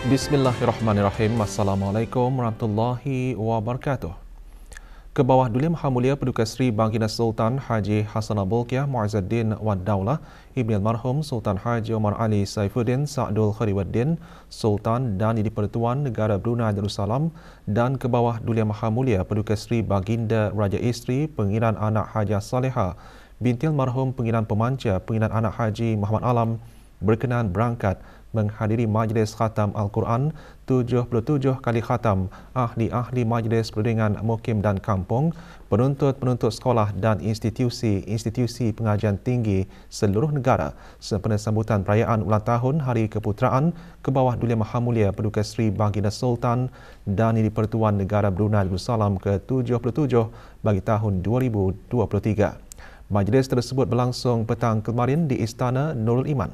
Bismillahirrahmanirrahim. Assalamualaikum warahmatullahi wabarakatuh. Ke bawah Duli Maha Mulia Paduka Seri Baginda Sultan Haji Hassanal Bolkiah Mu'izzuddin Wad Daulah Ibni Almarhum Sultan Haji Omar Ali Saifuddin Sa'dul Khairuddin Sultan dan Di-Pertuan Negara Brunei Darussalam, dan ke bawah Duli Maha Mulia Paduka Seri Baginda Raja Isteri Pengiran Anak Hajah Saleha binti Almarhum Pengiran Pemanca Pengiran Anak Haji Muhammad Alam berkenan berangkat menghadiri Majlis Khatam Al-Quran 77 kali khatam ahli-ahli Majlis Perundingan Mukim dan Kampung, penuntut-penuntut sekolah dan institusi-institusi pengajian tinggi seluruh negara sempena sambutan perayaan ulang tahun Hari Keputeraan ke bawah Duli Maha Mulia Paduka Seri Baginda Sultan dan Di-Pertuan Negara Brunei Darussalam ke-77 bagi tahun 2023. Majlis tersebut berlangsung petang kemarin di Istana Nurul Iman.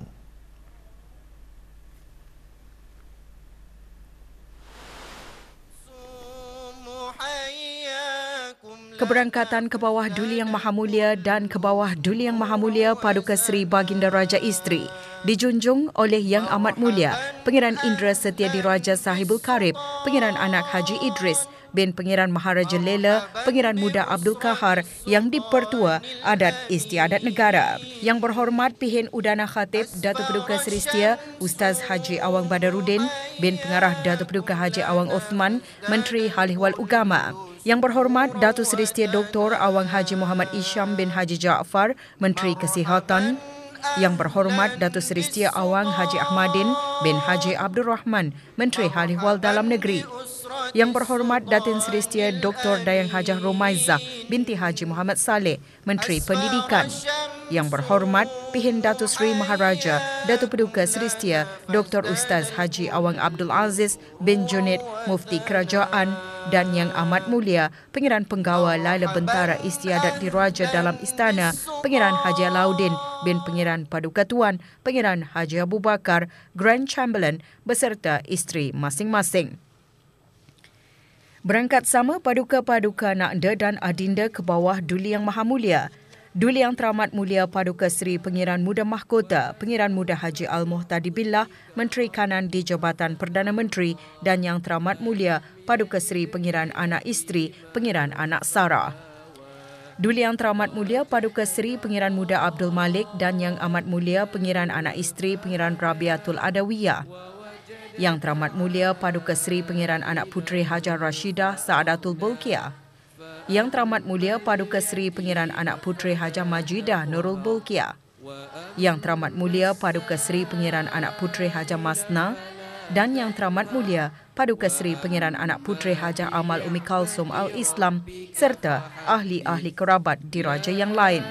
Keberangkatan ke bawah Duli Yang Maha Mulia dan ke bawah Duli Yang Maha Mulia Paduka Seri Baginda Raja Isteri dijunjung oleh Yang Amat Mulia Pengiran Indra Setia Diraja Sahibul Karib, Pengiran Anak Haji Idris bin Pengiran Maharaja Lela, Pengiran Muda Abdul Kahar yang Di-Pertua Adat Istiadat Negara. Yang berhormat Pihin Udana Khatib Datuk Paduka Seri Setia Ustaz Haji Awang Badaruddin bin Pengarah Datuk Paduka Haji Awang Othman, Menteri Hal Ehwal Ugama. Yang berhormat Datuk Seri Setia Dr. Awang Haji Muhammad Isham bin Haji Jaafar, Menteri Kesihatan. Yang berhormat Datuk Seri Setia Awang Haji Ahmadin bin Haji Abdul Rahman, Menteri Hal Ehwal Dalam Negeri. Yang berhormat Datin Seri Setia Dr. Dayang Hajah Romaizah binti Haji Muhammad Saleh, Menteri Pendidikan. Yang berhormat Pihin Datuk Seri Maharaja Datuk Paduka Seri Setia Dr. Ustaz Haji Awang Abdul Aziz bin Junid, Mufti Kerajaan, dan Yang Amat Mulia Pengiran Penggawa Laila Bentara Istiadat Diraja Dalam Istana Pengiran Haji Alauddin bin Pengiran Paduka Tuan Pengiran Haji Abu Bakar, Grand Chamberlain beserta isteri masing-masing. Berangkat sama Paduka-Paduka Nakda dan Adinda ke bawah Duli Yang Maha Mulia. Duli Yang Teramat Mulia Paduka Seri Pengiran Muda Mahkota, Pengiran Muda Haji Al-Muhtadi Billah, Menteri Kanan di Jabatan Perdana Menteri, dan Yang Teramat Mulia Paduka Seri Pengiran Anak Isteri, Pengiran Anak Sarah. Duli Yang Teramat Mulia Paduka Seri Pengiran Muda Abdul Malik dan Yang Amat Mulia Pengiran Anak Isteri Pengiran Rabiatul Adawiyah. Yang Teramat Mulia Paduka Seri Pengiran Anak Puteri Hajar Rashidah Saadatul Bolkiah. Yang Teramat Mulia Paduka Seri Pengiran Anak Puteri Hajar Majidah Nurul Bolkiah. Yang Teramat Mulia Paduka Seri Pengiran Anak Puteri Hajar Masna, dan Yang Teramat Mulia Paduka Seri Pengiran Anak Puteri Hajar Amal Umi Kalsum Al-Islam serta ahli-ahli kerabat diraja yang lain.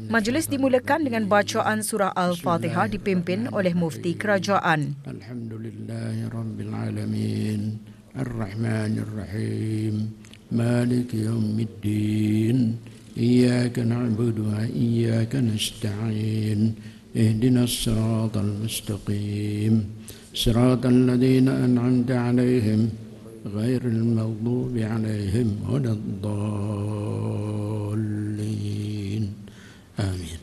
Majlis dimulakan dengan bacaan surah Al-Fatihah dipimpin oleh Mufti Kerajaan. Alhamdulillahirrabbilalamin, Ar-Rahmanirrahim, Maliki Yawmiddin, Iyyaka na'budu wa iyyaka nasta'in, Ihdinas siratal mustaqim, Siratal ladzina an'amta 'alaihim, Ghairil maghdubi 'alaihim waladdallin. Amin.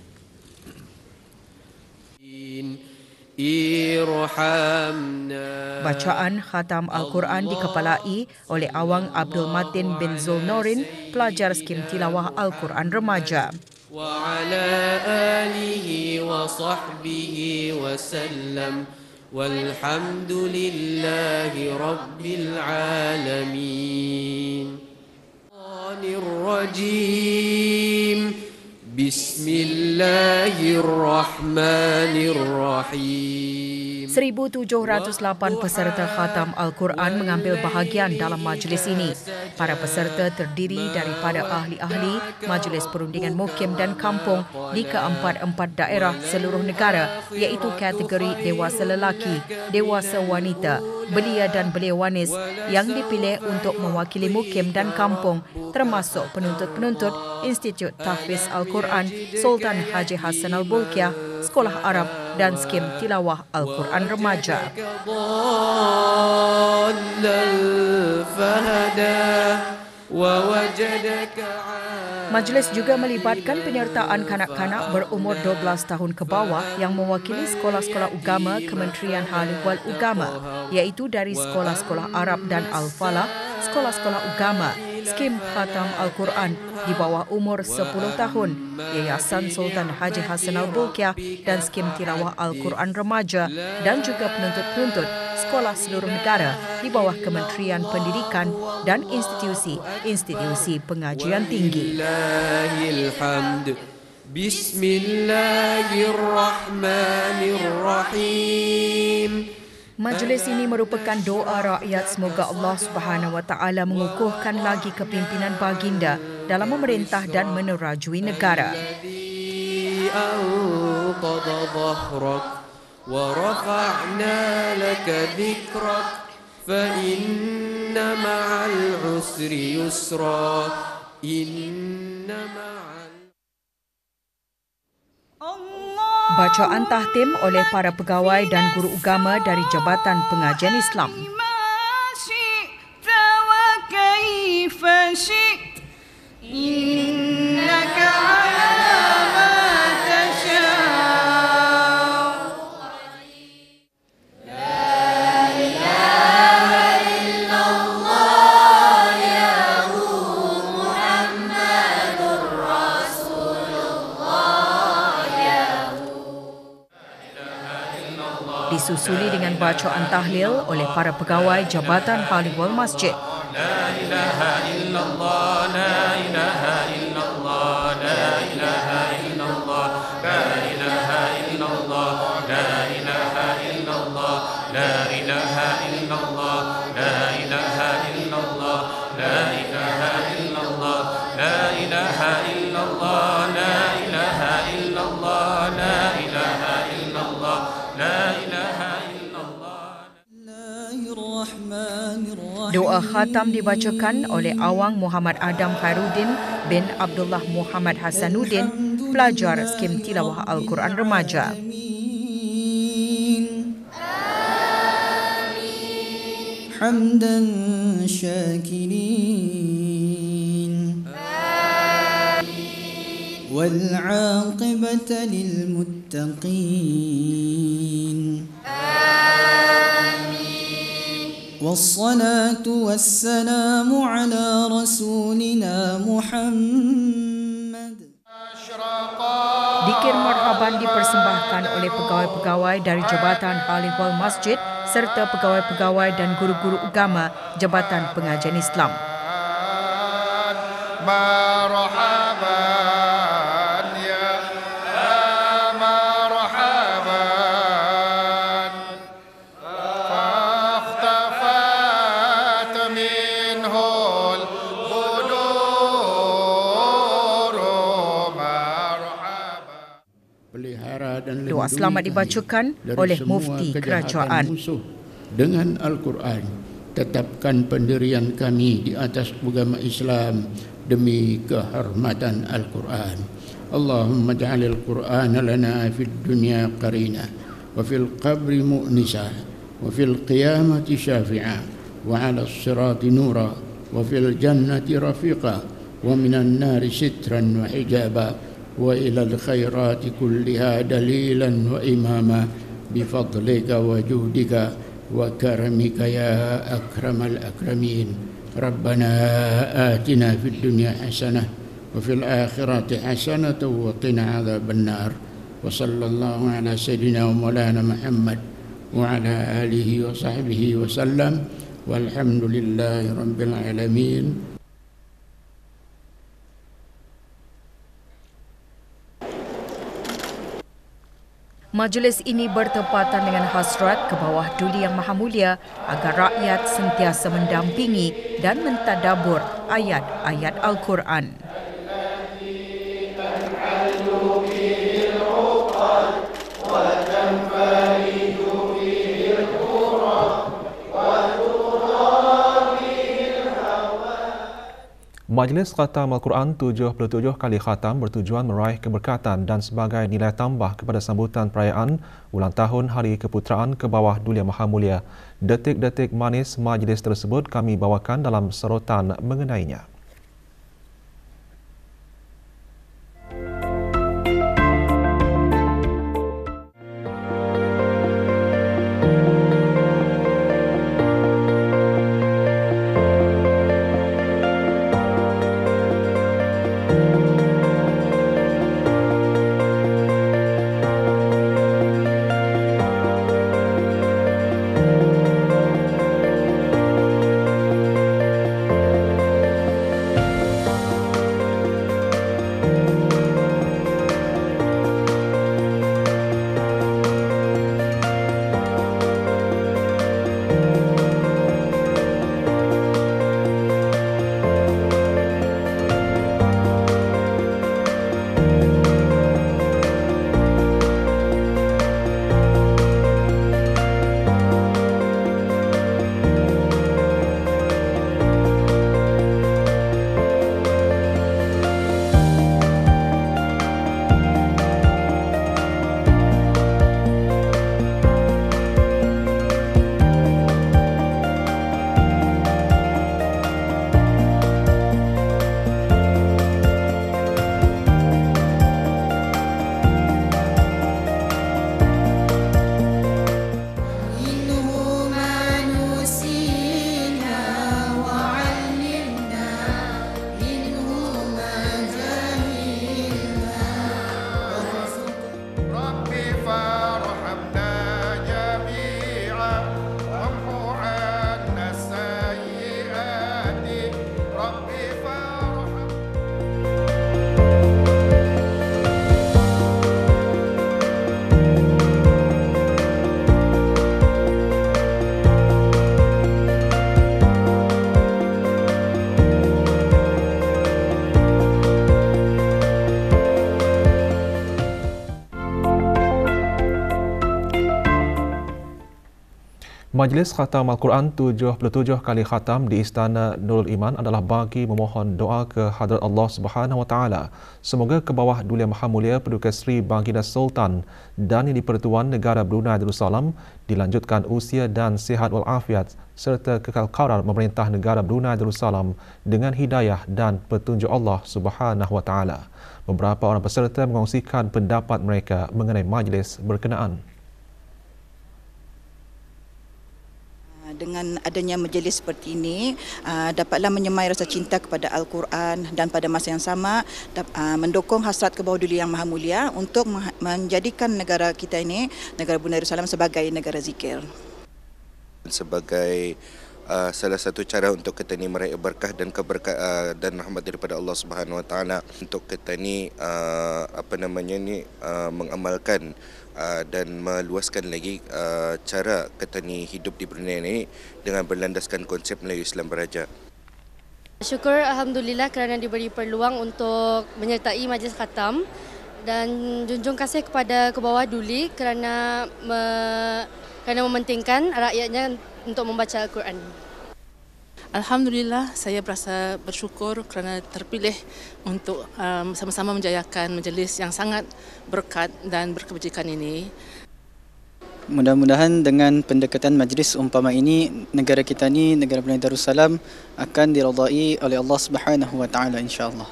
Bacaan Khatam Al-Quran dikepalai oleh Awang Abdul Matin bin Zulnorin, pelajar skim tilawah Al-Quran remaja. Wa ala alihi wa sahbihi wa sallam. Walhamdulillahi Rabbil Alamin. Rajim. Bismillahirrahmanirrahim. 1,708 peserta Khatam Al-Quran mengambil bahagian dalam majlis ini. Para peserta terdiri daripada ahli-ahli Majlis Perundingan Mukim dan Kampung di ke-4 daerah seluruh negara, iaitu kategori dewasa lelaki, dewasa wanita, belia dan belia wanis yang dipilih untuk mewakili Mukim dan Kampung, termasuk penuntut-penuntut Institut Tahfiz Al-Quran Al-Quran Sultan Haji Hassan Al-Bolkiah, Sekolah Arab dan Skim Tilawah Al-Quran Remaja. Majlis juga melibatkan penyertaan kanak-kanak berumur 12 tahun ke bawah yang mewakili sekolah-sekolah agama Kementerian Hal Ehwal Agama, iaitu dari sekolah-sekolah Arab dan Al-Falah, sekolah-sekolah agama, Skim Khatam Al-Quran di bawah umur 10 tahun, Yayasan Sultan Haji Hassan Al-Bolkiah dan Skim Tilawah Al-Quran Remaja dan juga penuntut-penuntut sekolah seluruh negara di bawah Kementerian Pendidikan dan institusi pengajian tinggi. Bismillahirrahmanirrahim. Majlis ini merupakan doa rakyat semoga Allah Subhanahu Wa Taala mengukuhkan lagi kepimpinan baginda dalam memerintah dan menerajui negara. ورفعنا لك ذكرك فإن مع العسر يسرا إن مع Bacaan tahtim oleh para pegawai dan guru agama dari Jabatan Pengajian Islam. Disusuli dengan bacaan tahlil oleh para pegawai Jabatan Hal Ehwal Masjid. La ilaha illallah, la ilaha illallah, la ilaha illallah, la ilaha illallah, la ilaha illallah, la ilaha illallah, la ilaha illallah, la ilaha illallah, la ilaha illallah, la ilaha illallah, la ilaha illallah, la ilaha illallah. Doa khatam dibacakan oleh Awang Muhammad Adam Khairuddin bin Abdullah Muhammad Hasanuddin, pelajar Skim Tilawah Al-Quran Remaja. Hamdan syakirin. Wal 'aqibata lil muttaqin. والصلاة والسلام على رسولنا محمد. Dikir marhaban dipersembahkan oleh pegawai-pegawai dari Jabatan Hal Ehwal Masjid serta pegawai-pegawai dan guru-guru agama Jabatan Pengajian Islam. Doa selamat dibacakan oleh Mufti Kerajaan. Dengan Al-Quran, tetapkan pendirian kami di atas agama Islam demi kehormatan Al-Quran. Allahumma ja'alil Quran lana fid dunya qarina wa fil qabri mu'nisa wa fil qiyamati syafi'a wa 'ala as-sirati nura wa fil jannati rafiqa wa minan nari sitran wa hijaba وإلى الخيرات كلها دليلا وإماما بفضلك وجودك وكرمك يا أكرم الأكرمين. ربنا آتنا في الدنيا حسنة وفي الآخرة حسنة وقنا عذاب النار. وصلى الله على سيدنا ومولانا محمد وعلى آله وصحبه وسلم والحمد لله رب العالمين. Majlis ini bertepatan dengan hasrat ke bawah Duli Yang Maha Mulia agar rakyat sentiasa mendampingi dan mentadabur ayat-ayat Al-Quran. Majlis Khatam Al-Quran 77 kali khatam bertujuan meraih keberkatan dan sebagai nilai tambah kepada sambutan perayaan ulang tahun Hari Keputeraan ke bawah Dulia Maha Mulia. Detik-detik manis majlis tersebut kami bawakan dalam serotan mengenainya. Majlis Khatam Al-Quran 77 kali khatam di Istana Nurul Iman adalah bagi memohon doa ke hadrat Allah Subhanahu Wa Taala. Semoga ke bawah Dulia Maha Mulia Paduka Seri Baginda Sultan dan Yang di-Pertuan Negara Brunei Darussalam dilanjutkan usia dan sihat walafiat serta kekal qarar memerintah negara Brunei Darussalam dengan hidayah dan petunjuk Allah Subhanahu Wa Taala. Beberapa orang peserta mengongsikan pendapat mereka mengenai majlis berkenaan. Dengan adanya majlis seperti ini, dapatlah menyemai rasa cinta kepada Al-Quran dan pada masa yang sama mendukung hasrat ke bawah Dulia Yang Maha Mulia untuk menjadikan negara kita ini, negara Brunei Darussalam, sebagai negara zikir. Sebagai salah satu cara untuk kita ni meraih berkah dan dan rahmat daripada Allah Subhanahu Wa Taala, untuk kita ni mengamalkan dan meluaskan lagi cara kita ni hidup di Brunei ini dengan berlandaskan konsep Melayu Islam Beraja. Syukur Alhamdulillah kerana diberi peluang untuk menyertai majlis khatam, dan junjung kasih kepada Kebawah Duli kerana mementingkan rakyatnya untuk membaca Al-Quran. Alhamdulillah, saya berasa bersyukur kerana terpilih untuk sama-sama menjayakan majlis yang sangat berkat dan berkebajikan ini. Mudah-mudahan dengan pendekatan majlis umpama ini, negara kita ni, negara Brunei Darussalam, akan diridai oleh Allah Subhanahu Wa Taala, insya-Allah.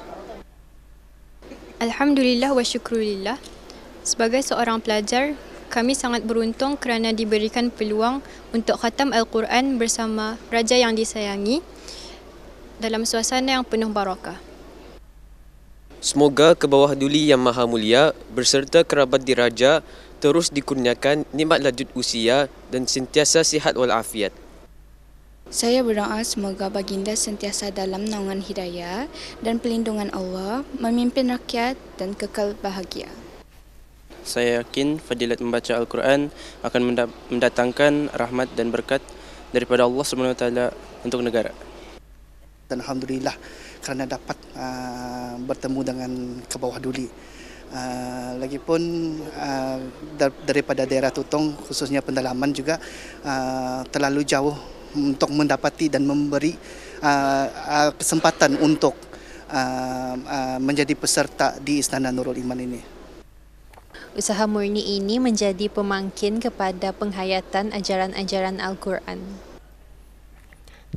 Alhamdulillah wa syukrulillah. Sebagai seorang pelajar, kami sangat beruntung kerana diberikan peluang untuk khatam Al-Quran bersama Raja yang disayangi dalam suasana yang penuh barakah. Semoga ke bawah Duli Yang Maha Mulia berserta kerabat diraja terus dikurniakan nikmat lanjut usia dan sentiasa sihat walafiat. Saya berdoa semoga baginda sentiasa dalam naungan hidayah dan pelindungan Allah, memimpin rakyat dan kekal bahagia. Saya yakin fadilat membaca Al-Quran akan mendatangkan rahmat dan berkat daripada Allah SWT untuk negara. Dan Alhamdulillah kerana dapat bertemu dengan Kebawah Duli. Lagipun daripada daerah Tutong, khususnya pendalaman juga terlalu jauh untuk mendapati dan memberi kesempatan untuk menjadi peserta di Istana Nurul Iman ini. Usaha murni ini menjadi pemangkin kepada penghayatan ajaran-ajaran Al-Quran.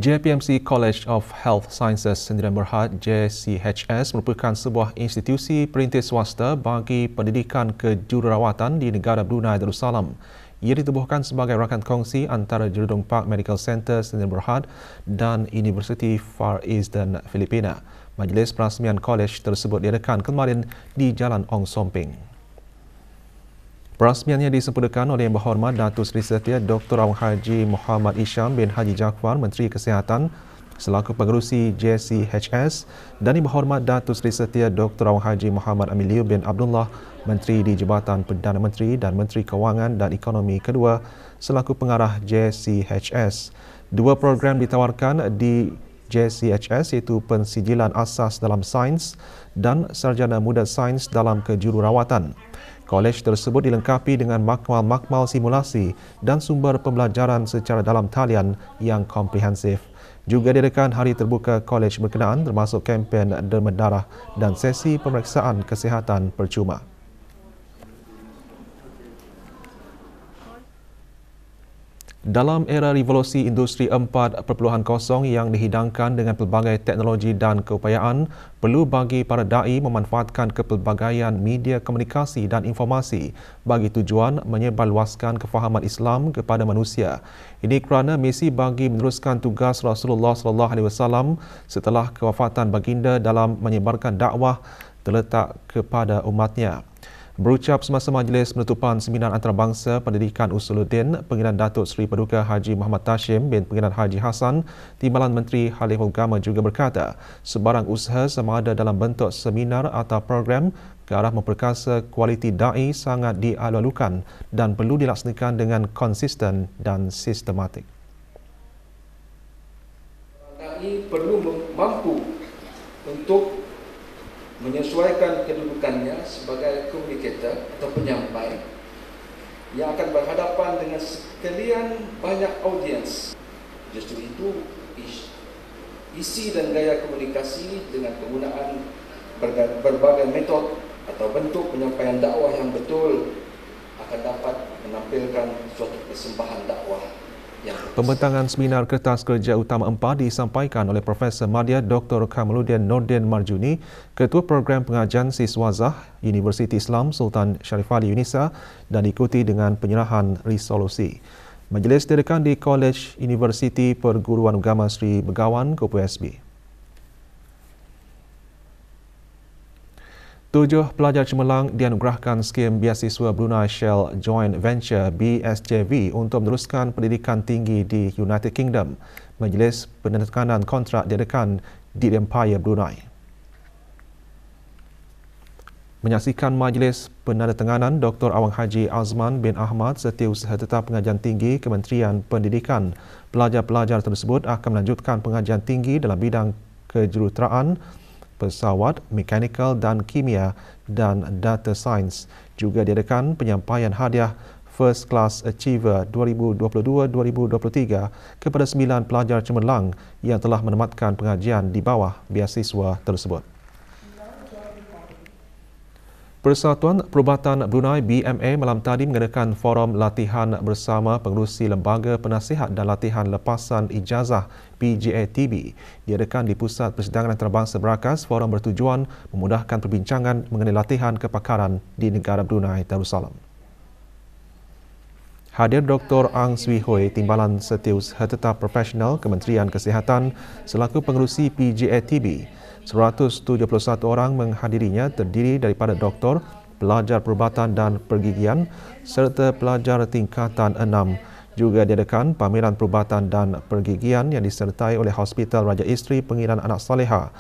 JPMC College of Health Sciences Sdn Bhd JCHS merupakan sebuah institusi perintis swasta bagi pendidikan kejururawatan di negara Brunei Darussalam. Ia ditubuhkan sebagai rakan kongsi antara Jerudong Park Medical Center Sdn Bhd dan University Far Eastern Filipina. Majlis perasmian kolej tersebut diadakan kemarin di Jalan Ong Somping. Perasmiannya disempurnakan oleh Yang Berhormat Datuk Seri Setia Dr. Awang Haji Muhammad Isham bin Haji Jaafar, Menteri Kesihatan selaku pengerusi JCHS, dan Yang Berhormat Datuk Seri Setia Dr. Awang Haji Muhammad Amiliu bin Abdullah, Menteri di Jabatan Perdana Menteri dan Menteri Kewangan dan Ekonomi kedua selaku pengarah JCHS. Dua program ditawarkan di JCHS iaitu Pensijilan Asas dalam Sains dan Sarjana Muda Sains dalam Kejururawatan. Kolej tersebut dilengkapi dengan makmal-makmal simulasi dan sumber pembelajaran secara dalam talian yang komprehensif. Juga diadakan hari terbuka kolej berkenaan termasuk kempen derma darah dan sesi pemeriksaan kesihatan percuma. Dalam era revolusi industri 4.0 yang dihidangkan dengan pelbagai teknologi dan keupayaan, perlu bagi para da'i memanfaatkan kepelbagaian media komunikasi dan informasi bagi tujuan menyebarluaskan kefahaman Islam kepada manusia. Ini kerana misi bagi meneruskan tugas Rasulullah SAW setelah kewafatan baginda dalam menyebarkan dakwah terletak kepada umatnya. Berucap semasa majlis penutupan Seminar Antarabangsa Pendidikan Usuluddin, Pengiran Datuk Seri Paduka Haji Muhammad Tashim bin Pengiran Haji Hassan, Timbalan Menteri Khalifah Agama juga berkata, sebarang usaha sama ada dalam bentuk seminar atau program ke arah memperkasa kualiti da'i sangat dialu-alukan dan perlu dilaksanakan dengan konsisten dan sistematik. Da'i perlu mampu untuk menyesuaikan kedudukannya sebagai komunikator atau penyampai yang akan berhadapan dengan sekalian banyak audiens. Justru itu, isi dan gaya komunikasi dengan penggunaan berbagai metod atau bentuk penyampaian dakwah yang betul akan dapat menampilkan suatu persembahan dakwah. Pembentangan Seminar Kertas Kerja Utama 4 disampaikan oleh Profesor Madya Dr. Kamaluddin Nordin Marjuni, Ketua Program Pengajian Siswazah Universiti Islam Sultan Sharif Ali Unisa, dan diikuti dengan penyerahan resolusi. Majlis diadakan di Kolej Universiti Perguruan Agama Sri Begawan, Kupu SB. 7 pelajar cemerlang dianugerahkan skim beasiswa Brunei Shell Joint Venture BSJV untuk meneruskan pendidikan tinggi di United Kingdom. Majlis penandatanganan kontrak diadakan di Empire Brunei. Menyaksikan majlis penandatanganan, Dr. Awang Haji Azman bin Ahmad, Setiausaha Tetap Pengajian Tinggi Kementerian Pendidikan. Pelajar-pelajar tersebut akan melanjutkan pengajian tinggi dalam bidang kejuruteraan, pesawat, mekanikal dan kimia dan data science. Juga diadakan penyampaian hadiah First Class Achiever 2022-2023 kepada 9 pelajar cemerlang yang telah menamatkan pengajian di bawah beasiswa tersebut. Persatuan Perubatan Brunei BMA malam tadi mengadakan forum latihan bersama pengerusi Lembaga Penasihat dan Latihan Lepasan Ijazah PJATB. Diadakan di Pusat Persidangan Antarabangsa Berakas. Forum bertujuan memudahkan perbincangan mengenai latihan kepakaran di negara Brunei Darussalam. Hadir Dr. Ang Swee Hoi, Timbalan Setiausaha Tetap Profesional Kementerian Kesihatan selaku pengerusi PJATB. 171 orang menghadirinya, terdiri daripada doktor, pelajar perubatan dan pergigian serta pelajar tingkatan 6. Juga diadakan pameran perubatan dan pergigian yang disertai oleh Hospital Raja Isteri Pengiran Anak Saleha,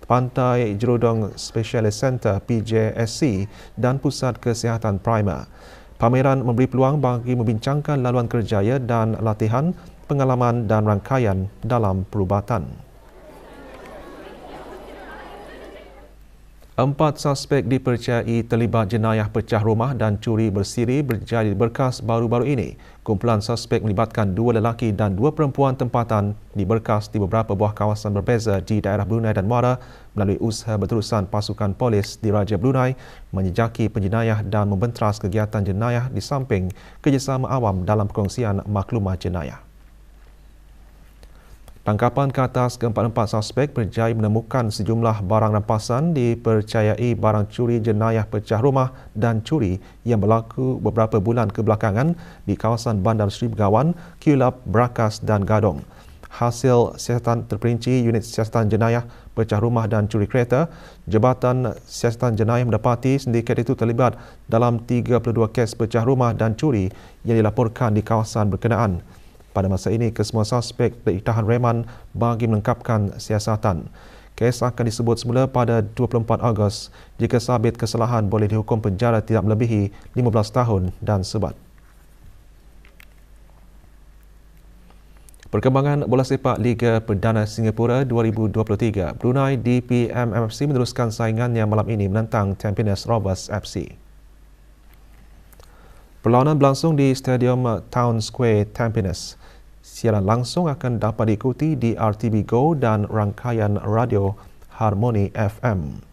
Pantai Jerudong Specialist Center PJSC dan Pusat Kesihatan Prima. Pameran memberi peluang bagi membincangkan laluan kerjaya dan latihan, pengalaman dan rangkaian dalam perubatan. 4 suspek dipercayai terlibat jenayah pecah rumah dan curi bersiri berjadi berkas baru-baru ini. Kumpulan suspek melibatkan 2 lelaki dan 2 perempuan tempatan di berkas di beberapa buah kawasan berbeza di daerah Brunei dan Muara melalui usaha berterusan pasukan polis di Raja Brunei menjejaki penjenayah dan membentras kegiatan jenayah di samping kerjasama awam dalam perkongsian maklumat jenayah. Tangkapan ke atas ke-4 suspek berjaya menemukan sejumlah barang rampasan dipercayai barang curi jenayah pecah rumah dan curi yang berlaku beberapa bulan kebelakangan di kawasan Bandar Seri Begawan, Kulap, Brakas dan Gadong. Hasil siasatan terperinci unit siasatan jenayah pecah rumah dan curi kereta, Jabatan Siasatan Jenayah mendapati sindiket itu terlibat dalam 32 kes pecah rumah dan curi yang dilaporkan di kawasan berkenaan. Pada masa ini, kesemua suspek ditahan reman bagi melengkapkan siasatan. Kes akan disebut semula pada 24 Ogos. Jika sabit kesalahan, boleh dihukum penjara tidak melebihi 15 tahun dan sebat. Perkembangan bola sepak Liga Perdana Singapura 2023. Brunei DPM MFC meneruskan saingannya malam ini menentang Tampines Rovers FC. Perlawanan berlangsung di Stadium Town Square, Tampines. Siaran langsung akan dapat diikuti di RTB Go dan rangkaian radio Harmony FM.